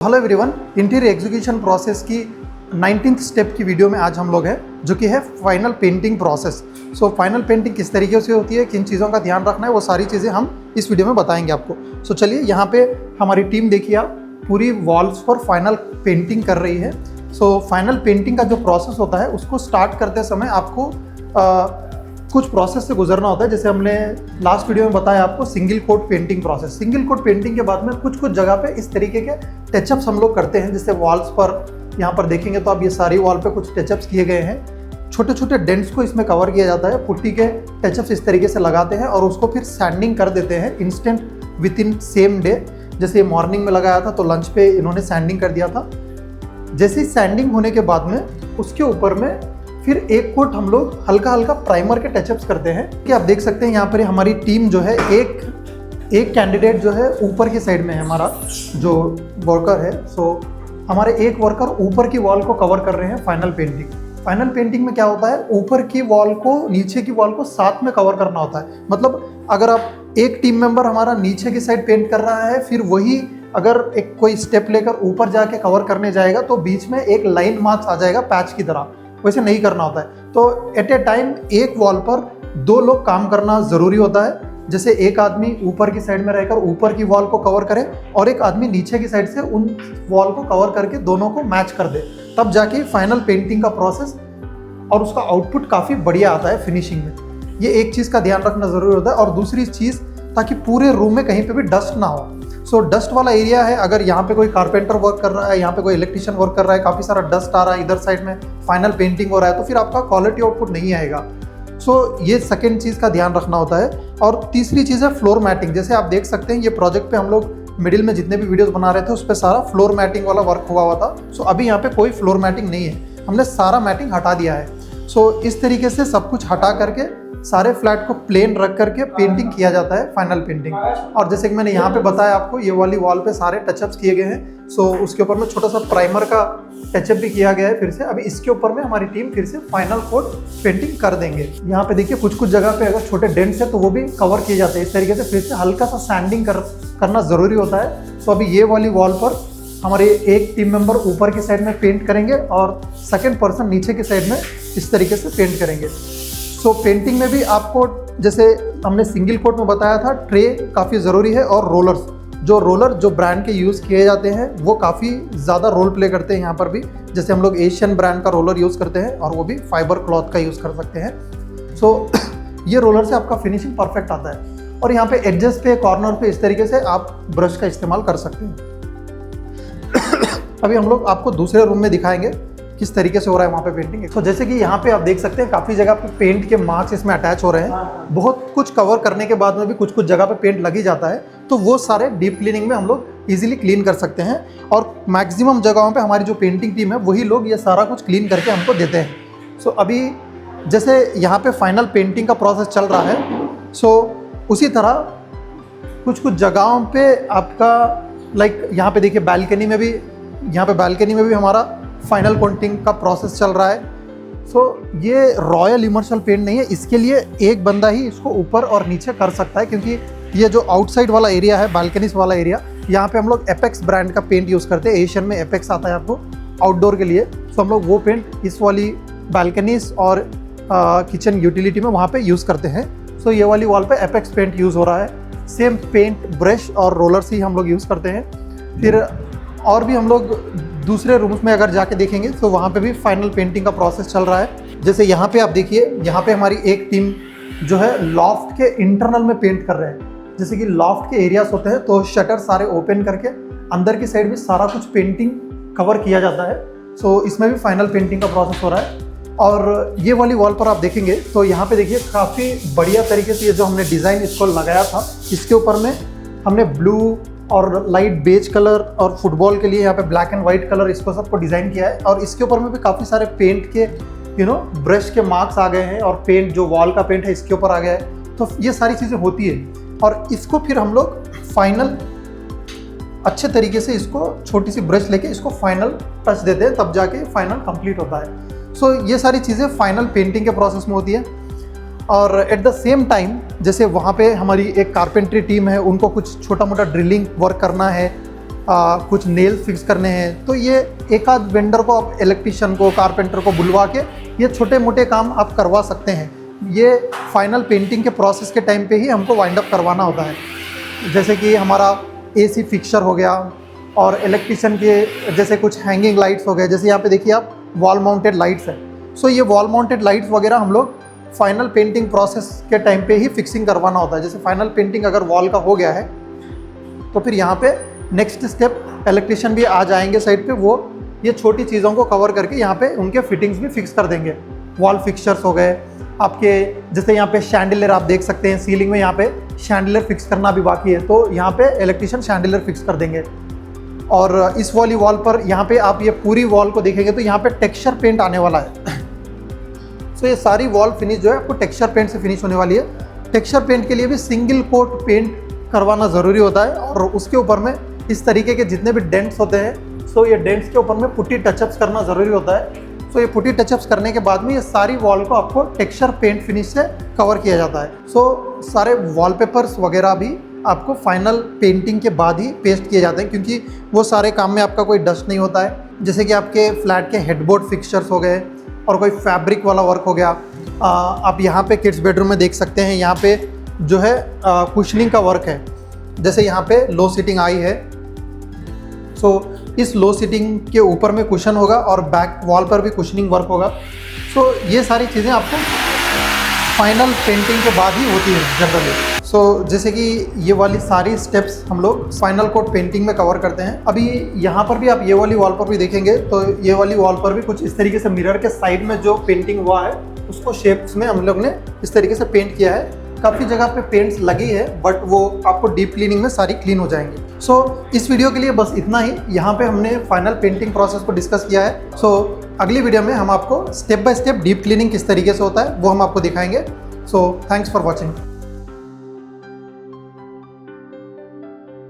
Hello everyone, interior execution process की 19th step की video में आज हम लोग हैं, जो कि है final painting process. So final painting किस तरीके से होती है, किन चीज़ों का ध्यान रखना है, वो सारी चीज़ें हम इस वीडियो में बताएंगे आपको। सो चलिए, यहाँ पे हमारी टीम देखिए, आप पूरी वॉल्स पर फाइनल पेंटिंग कर रही है। सो फाइनल पेंटिंग का जो प्रोसेस होता है, उसको स्टार्ट करते समय आपको कुछ प्रोसेस से गुजरना होता है। जैसे हमने लास्ट वीडियो में बताया आपको single quote painting process. Single quote painting के बाद में कुछ जगह पे इस तरीके के टचअप्स हम लोग करते हैं। जैसे वॉल्स पर यहाँ पर देखेंगे तो आप ये सारी वॉल पे कुछ टचअप्स किए गए हैं। छोटे छोटे डेंट्स को इसमें कवर किया जाता है, पुट्टी के टचअप्स इस तरीके से लगाते हैं और उसको फिर सैंडिंग कर देते हैं instant with in same day. जैसे मॉर्निंग में लगाया था तो लंच पे इन्होंने सैंडिंग कर दिया था। जैसे ही सैंडिंग होने के बाद में उसके ऊपर में फिर एक कोट हम लोग हल्का हल्का प्राइमर के टचअप्स करते हैं। कि आप देख सकते हैं यहाँ पर हमारी टीम जो है, एक कैंडिडेट जो है ऊपर की साइड में है, हमारा जो वर्कर है। सो हमारे एक वर्कर ऊपर की वॉल को कवर कर रहे हैं फाइनल पेंटिंग। फाइनल पेंटिंग में क्या होता है, ऊपर की वॉल को नीचे की वॉल को साथ में कवर करना होता है। मतलब अगर आप एक टीम मेंबर हमारा नीचे की साइड पेंट कर रहा है, फिर वही अगर एक कोई स्टेप लेकर ऊपर जाके कवर करने जाएगा तो बीच में एक लाइन मार्क्स आ जाएगा पैच की तरह। वैसे नहीं करना होता है। तो एट ए टाइम एक वॉल पर दो लोग काम करना ज़रूरी होता है। जैसे एक आदमी ऊपर की साइड में रहकर ऊपर की वॉल को कवर करे और एक आदमी नीचे की साइड से उन वॉल को कवर करके दोनों को मैच कर दे, तब जाके फाइनल पेंटिंग का प्रोसेस और उसका आउटपुट काफ़ी बढ़िया आता है फिनिशिंग में। ये एक चीज़ का ध्यान रखना ज़रूरी होता है। और दूसरी चीज़, ताकि पूरे रूम में कहीं पे भी डस्ट ना हो। सो डस्ट वाला एरिया है, अगर यहाँ पे कोई कारपेंटर वर्क कर रहा है, यहाँ पे कोई इलेक्ट्रिशियन वर्क कर रहा है, काफ़ी सारा डस्ट आ रहा है, इधर साइड में फाइनल पेंटिंग हो रहा है, तो फिर आपका क्वालिटी आउटपुट नहीं आएगा। सो ये सेकेंड चीज़ का ध्यान रखना होता है। और तीसरी चीज़ है फ्लोर मैटिंग। जैसे आप देख सकते हैं, ये प्रोजेक्ट पे हम लोग मिडिल में जितने भी वीडियोस बना रहे थे उस पर सारा फ्लोर मैटिंग वाला वर्क हुआ था। सो अभी यहाँ पे कोई फ्लोर मैटिंग नहीं है, हमने सारा मैटिंग हटा दिया है। सो इस तरीके से सब कुछ हटा करके सारे फ्लैट को प्लेन रख करके पेंटिंग किया जाता है, फाइनल पेंटिंग। और जैसे कि मैंने यहाँ पे बताया आपको, ये वाली वॉल पे सारे टचअप्स किए गए हैं। सो उसके ऊपर में छोटा सा प्राइमर का टचअप भी किया गया है फिर से। अभी इसके ऊपर में हमारी टीम फिर से फाइनल कोट पेंटिंग कर देंगे। यहाँ पे देखिए कुछ जगह पे अगर छोटे डेंट्स है तो वो भी कवर किए जाते हैं। इस तरीके से फिर से हल्का सा सैंडिंग करना ज़रूरी होता है। सो अभी ये वाली वॉल पर हमारे एक टीम मेंबर ऊपर की साइड में पेंट करेंगे और सेकेंड पर्सन नीचे की साइड में इस तरीके से पेंट करेंगे। सो पेंटिंग में भी आपको, जैसे हमने सिंगल कोट में बताया था, ट्रे काफ़ी ज़रूरी है। और रोलर जो ब्रांड के यूज़ किए जाते हैं वो काफ़ी ज़्यादा रोल प्ले करते हैं यहाँ पर भी। जैसे हम लोग एशियन ब्रांड का रोलर यूज़ करते हैं और वो भी फाइबर क्लॉथ का यूज़ कर सकते हैं। सो ये रोलर से आपका फिनिशिंग परफेक्ट आता है। और यहाँ पे एडजस्ट पे, कॉर्नर पे इस तरीके से आप ब्रश का इस्तेमाल कर सकते हैं। अभी हम लोग आपको दूसरे रूम में दिखाएंगे किस तरीके से हो रहा है वहाँ पे पेंटिंग। तो जैसे कि यहाँ पे आप देख सकते हैं, काफ़ी जगह पे पेंट के मार्क्स इसमें अटैच हो रहे हैं। बहुत कुछ कवर करने के बाद में भी कुछ जगह पे पेंट लग ही जाता है, तो वो सारे डीप क्लीनिंग में हम लोग इजीली क्लीन कर सकते हैं। और मैक्सिमम जगहों पे हमारी जो पेंटिंग टीम है वही लोग ये सारा कुछ क्लीन करके हमको देते हैं। सो अभी जैसे यहाँ पे फाइनल पेंटिंग का प्रोसेस चल रहा है, सो उसी तरह कुछ जगहों पे आपका लाइक यहाँ पे देखिए बालकनी में भी हमारा फाइनल पेंटिंग का प्रोसेस चल रहा है। सो ये रॉयल इमर्शल पेंट नहीं है, इसके लिए एक बंदा ही इसको ऊपर और नीचे कर सकता है। क्योंकि ये जो आउटसाइड वाला एरिया है, बालकनीज वाला एरिया, यहाँ पे हम लोग एपेक्स ब्रांड का पेंट यूज़ करते हैं। एशियन में एपेक्स आता है आपको आउटडोर के लिए। सो हम लोग वो पेंट इस वाली बालकनीज और किचन यूटिलिटी में वहाँ पे यूज़ करते हैं। सो ये वाली वॉल पे एपेक्स पेंट यूज़ हो रहा है। सेम पेंट ब्रश और रोलर से ही हम लोग यूज़ करते हैं। फिर और भी हम लोग दूसरे रूम्स में अगर जाके देखेंगे तो वहाँ पे भी फाइनल पेंटिंग का प्रोसेस चल रहा है। जैसे यहाँ पे आप देखिए, यहाँ पे हमारी एक टीम जो है लॉफ्ट के इंटरनल में पेंट कर रहे हैं। जैसे कि लॉफ्ट के एरियाज होते हैं तो शटर सारे ओपन करके अंदर की साइड भी सारा कुछ पेंटिंग कवर किया जाता है। सो इसमें भी फाइनल पेंटिंग का प्रोसेस हो रहा है। और ये वाली वॉल पर आप देखेंगे तो यहाँ पे देखिए काफ़ी बढ़िया तरीके से ये जो हमने डिज़ाइन इसको लगाया था, इसके ऊपर में हमने ब्लू और लाइट बेज कलर और फुटबॉल के लिए यहाँ पे ब्लैक एंड वाइट कलर इसको सबको डिज़ाइन किया है। और इसके ऊपर में भी काफ़ी सारे पेंट के ब्रश के मार्क्स आ गए हैं और पेंट जो वॉल का पेंट है इसके ऊपर आ गया है। तो ये सारी चीज़ें होती है और इसको फिर हम लोग फाइनल अच्छे तरीके से इसको छोटी सी ब्रश लेके इसको फाइनल टच देते हैं, तब जाके फाइनल कंप्लीट होता है। सो ये सारी चीज़ें फाइनल पेंटिंग के प्रोसेस में होती है। और एट द सेम टाइम जैसे वहाँ पे हमारी एक कारपेंट्री टीम है, उनको कुछ छोटा मोटा ड्रिलिंग वर्क करना है, कुछ नेल्स फिक्स करने हैं, तो ये एक आध वेंडर को, आप इलेक्ट्रिशियन को, कारपेंटर को बुलवा के ये छोटे मोटे काम आप करवा सकते हैं। ये फाइनल पेंटिंग के प्रोसेस के टाइम पे ही हमको वाइंड अप करवाना होता है। जैसे कि हमारा AC फिक्सर हो गया और इलेक्ट्रिशियन के जैसे कुछ हैंगिंग लाइट्स हो गए, जैसे यहाँ पे देखिए आप वॉल माउंटेड लाइट्स है। सो ये वॉल माउंटेड लाइट्स वगैरह हम लोग फाइनल पेंटिंग प्रोसेस के टाइम पे ही फिक्सिंग करवाना होता है। जैसे फाइनल पेंटिंग अगर वॉल का हो गया है तो फिर यहाँ पे नेक्स्ट स्टेप इलेक्ट्रिशियन भी आ जाएंगे साइड पे, वो ये छोटी चीज़ों को कवर करके यहाँ पे उनके फिटिंग्स भी फिक्स कर देंगे। वॉल फिक्सचर्स हो गए आपके, जैसे यहाँ पे शैंडिलियर आप देख सकते हैं, सीलिंग में यहाँ पे शैंडिलियर फिक्स करना भी बाकी है, तो यहाँ पे इलेक्ट्रिशियन शैंडिलियर फिक्स कर देंगे। और इस वाली वॉल पर यहाँ पे आप ये पूरी वॉल को देखेंगे तो यहाँ पे टेक्सचर पेंट आने वाला है। सो ये सारी वॉल फिनिश जो है आपको टेक्सचर पेंट से फिनिश होने वाली है। टेक्सचर पेंट के लिए भी सिंगल कोट पेंट करवाना ज़रूरी होता है और उसके ऊपर में इस तरीके के जितने भी डेंट्स होते हैं, सो ये डेंट्स के ऊपर में पुट्टी टचअप्स करना ज़रूरी होता है। सो ये पुट्टी टचअप्स करने के बाद में ये सारी वॉल को आपको टेक्सचर पेंट फिनिश से कवर किया जाता है। सो सारे वॉलपेपर्स वगैरह भी आपको फाइनल पेंटिंग के बाद ही पेस्ट किए जाते हैं, क्योंकि वो सारे काम में आपका कोई डस्ट नहीं होता है। जैसे कि आपके फ्लैट के हेडबोर्ड फिक्सचर्स हो गए और कोई फैब्रिक वाला वर्क हो गया। आप यहाँ पे किड्स बेडरूम में देख सकते हैं, यहाँ पे जो है कुशनिंग का वर्क है। जैसे यहाँ पे लो सीटिंग आई है, सो इस लो सीटिंग के ऊपर में कुशन होगा और बैक वॉल पर भी कुशनिंग वर्क होगा। सो ये सारी चीज़ें आपको फाइनल पेंटिंग के बाद ही होती है जनरली। सो जैसे कि ये वाली सारी स्टेप्स हम लोग फाइनल कोट पेंटिंग में कवर करते हैं। अभी यहाँ पर भी आप ये वाली वॉल पर भी देखेंगे तो ये वाली वॉल पर भी कुछ इस तरीके से मिरर के साइड में जो पेंटिंग हुआ है उसको शेप्स में हम लोग ने इस तरीके से पेंट किया है। काफ़ी जगह पे पेंट्स लगी है बट वो आपको डीप क्लीनिंग में सारी क्लीन हो जाएंगी। सो इस वीडियो के लिए बस इतना ही। यहाँ पे हमने फाइनल पेंटिंग प्रोसेस को डिस्कस किया है। सो अगली वीडियो में हम आपको step by step deep cleaning किस तरीके से होता है वो हम आपको दिखाएंगे। So thanks for watching.